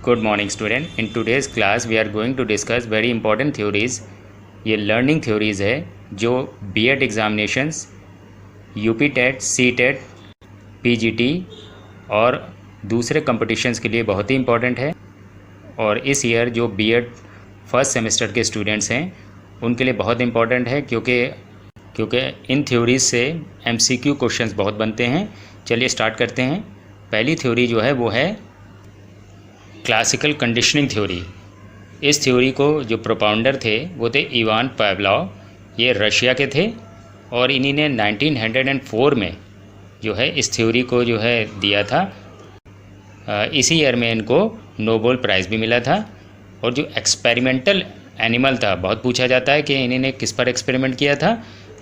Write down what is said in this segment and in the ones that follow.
Good morning student. In today's class we are going to discuss very important theories. ये learning theories है जो B.Ed examinations, UP TET, C TET, PGT और दूसरे competitions के लिए बहुत ही important है और इस ईयर जो B.Ed फर्स्ट सेमेस्टर के स्टूडेंट्स हैं उनके लिए बहुत इम्पॉर्टेंट है क्योंकि इन थ्योरीज से MCQ क्वेश्चंस बहुत बनते हैं। चलिए स्टार्ट करते हैं। पहली थ्योरी जो है वो है क्लासिकल कंडीशनिंग थ्योरी। इस थ्योरी को जो प्रोपाउंडर थे वो थे इवान पावलोव, ये रशिया के थे और इन्हीं ने 1904 में जो है इस थ्योरी को जो है दिया था। इसी ईयर में इनको नोबेल प्राइज़ भी मिला था। और जो एक्सपेरिमेंटल एनिमल था, बहुत पूछा जाता है कि इन्होंने किस पर एक्सपेरिमेंट किया था,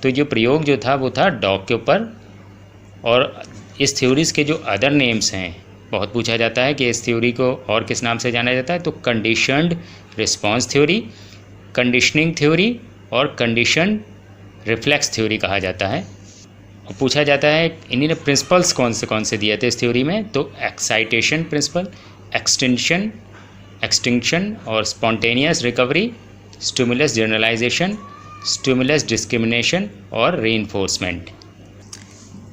तो जो प्रयोग जो था वो था डॉग के ऊपर। और इस थ्योरीज़ के जो अदर नेम्स हैं, बहुत पूछा जाता है कि इस थ्योरी को और किस नाम से जाना जाता है, तो conditioned response theory, conditioning theory और कंडीशन रिफ्लेक्स थ्योरी कहा जाता है। और पूछा जाता है इन्हीं ने प्रिंसिपल्स कौन से दिए थे इस थ्योरी में, तो एक्साइटेशन प्रिंसिपल, एक्सटिंक्शन और spontaneous recovery, stimulus generalization, stimulus discrimination और रीइंफोर्समेंट।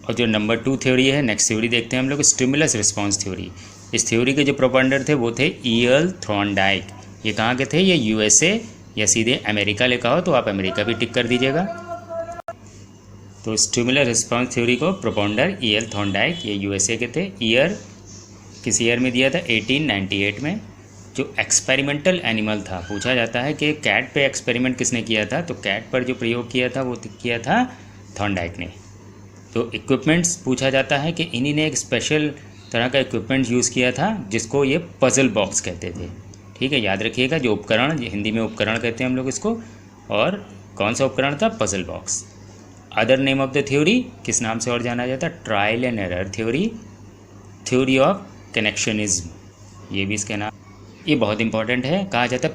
और जो नंबर 2 थ्योरी है, नेक्स्ट थ्योरी देखते हैं हम लोग, स्टिमुलस रिस्पांस थ्योरी। इस थ्योरी के जो प्रोपाउंडर थे वो थे E.L. थॉर्नडाइक। ये कहाँ के थे? ये USA या सीधे अमेरिका लिखा हो तो आप अमेरिका भी टिक कर दीजिएगा। तो स्टिमुलस रिस्पांस थ्योरी को प्रोपाउंडर E.L. थॉर्नडाइक, ये USA के थे। ईयर किस ईयर में दिया था? 1898 में। जो एक्सपेरिमेंटल एनिमल था, पूछा जाता है कि कैट पे एक्सपेरिमेंट किसने किया था, तो कैट पर जो प्रयोग किया था वो किया था थॉर्नडाइक ने। तो इक्विपमेंट्स पूछा जाता है कि इन्हीं ने एक स्पेशल तरह का इक्विपमेंट यूज़ किया था जिसको ये पज़ल बॉक्स कहते थे। ठीक है, याद रखिएगा, जो उपकरण, हिंदी में उपकरण कहते हैं हम लोग इसको, और कौन सा उपकरण था? Puzzle box. Other name of the theory किस नाम से और जाना जाता है? Trial and error theory, theory of connectionism, ये भी इसके नाम। ये बहुत इंपॉर्टेंट है। कहा जाता है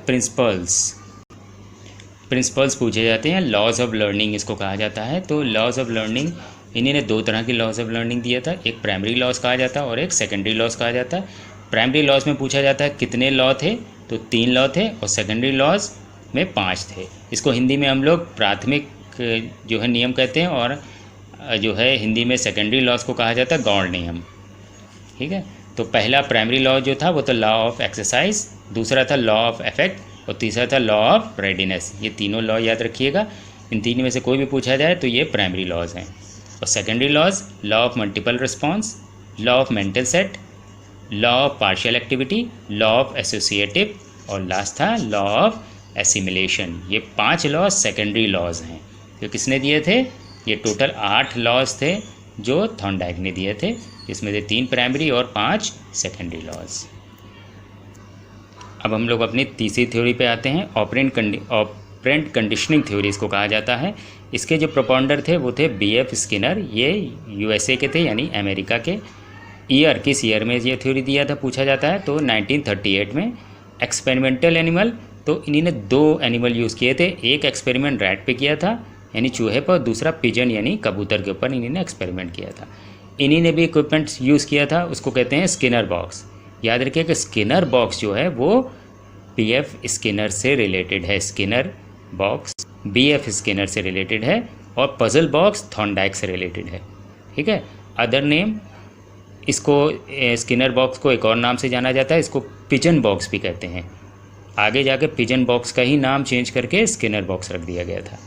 प्रिंसिपल्स पूछे जाते हैं। लॉज ऑफ लर्निंग इसको कहा जाता है। तो लॉज ऑफ लर्निंग, इन्हीं ने 2 तरह की लॉज ऑफ लर्निंग दिया था, एक प्राइमरी लॉज कहा जाता है और एक सेकेंडरी लॉज कहा जाता है। प्राइमरी लॉज में पूछा जाता है कितने लॉ थे, तो 3 लॉ थे, और सेकेंडरी लॉज में 5 थे। इसको हिंदी में हम लोग प्राथमिक जो है नियम कहते हैं और जो है हिंदी में सेकेंडरी लॉज को कहा जाता है गौण नियम। ठीक है, तो पहला प्राइमरी लॉ जो था वो तो लॉ ऑफ एक्सरसाइज, दूसरा था लॉ ऑफ इफेक्ट और तीसरा था लॉ ऑफ रेडीनेस। ये तीनों लॉ याद रखिएगा। इन तीन में से कोई भी पूछा जाए तो ये प्राइमरी लॉज हैं। और secondary laws, law of multiple response, law of mental set, law of partial activity, law of associative और लास्ट था लॉ ऑफ एसिमिलेशन। ये 5 लॉ सेकेंडरी लॉज हैं। जो किसने दिए थे? ये टोटल 8 लॉज थे जो थॉर्नडाइक ने दिए थे, इसमें से 3 प्राइमरी और 5 सेकेंडरी लॉज। अब हम लोग अपनी तीसरी थ्योरी पे आते हैं। ऑपरेंट कंडीशनिंग थ्योरी इसको कहा जाता है। इसके जो प्रोपाउंडर थे वो थे B.F. स्किनर, ये USA के थे, यानी अमेरिका के। ईयर किस ईयर में ये थ्योरी दिया था पूछा जाता है, तो 1938 में। एक्सपेरिमेंटल एनिमल, तो इन्हीं ने 2 एनिमल यूज़ किए थे। एक एक्सपेरिमेंट रैट पे किया था यानी चूहे पर, दूसरा पिजन यानी कबूतर के ऊपर इन्हीं ने एक्सपेरिमेंट किया था। इन्हीं ने भी इक्विपमेंट्स यूज़ किया था, उसको कहते हैं स्किनर बॉक्स। याद रखिए कि स्किनर बॉक्स जो है वो B.F. स्किनर से रिलेटेड है। Skinner box B.F. स्किनर से रिलेटेड है और पज़ल बॉक्स थॉर्नडाइक से रिलेटेड है। ठीक है, अदर नेम, इसको स्किनर बॉक्स को एक और नाम से जाना जाता है, इसको पिजन बॉक्स भी कहते हैं। आगे जाके पिजन बॉक्स का ही नाम चेंज करके स्किनर बॉक्स रख दिया गया था।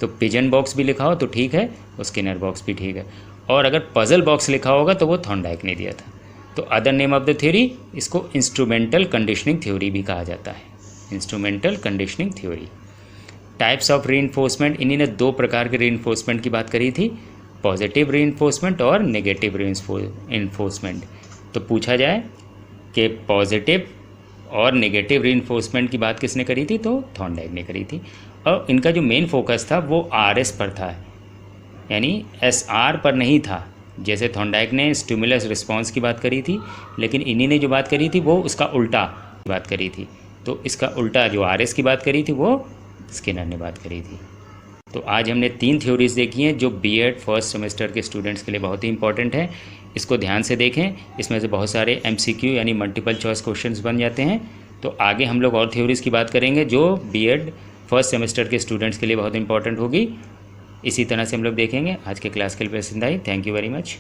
तो पिजन बॉक्स भी लिखा हो तो ठीक है, और स्किनर बॉक्स भी ठीक है, और अगर पज़ल बॉक्स लिखा होगा तो वो थॉर्नडाइक ने दिया था। तो other name of the theory, इसको इंस्ट्रूमेंटल कंडीशनिंग थ्योरी भी कहा जाता है। Instrumental conditioning theory. Types of reinforcement, इन्हीं ने 2 प्रकार के रीइंफोर्समेंट की बात करी थी, पॉजिटिव रीइंफोर्समेंट और नेगेटिव रीइंफोर्समेंट। तो पूछा जाए कि पॉजिटिव और नेगेटिव रीइंफोर्समेंट की बात किसने करी थी, तो थॉर्नडाइक ने करी थी। और इनका जो मेन फोकस था वो RS पर था, यानी SR पर नहीं था। जैसे थॉर्नडाइक ने स्टिमुलस रिस्पांस की बात करी थी, लेकिन इन्हीं ने जो बात करी थी वो उसका उल्टा बात करी थी। तो इसका उल्टा जो RS की बात करी थी वो स्किनर ने बात करी थी। तो आज हमने 3 थ्योरीज़ देखी हैं जो B.Ed फर्स्ट सेमेस्टर के स्टूडेंट्स के लिए बहुत ही इंपॉर्टेंट है। इसको ध्यान से देखें, इसमें से बहुत सारे MCQ यानी मल्टीपल चॉइस क्वेश्चंस बन जाते हैं। तो आगे हम लोग और थ्योरीज़ की बात करेंगे जो B.Ed फर्स्ट सेमेस्टर के स्टूडेंट्स के लिए बहुत इंपॉर्टेंट होगी। इसी तरह से हम लोग देखेंगे। आज के क्लास के लिए बस इतना ही। Thank you very much.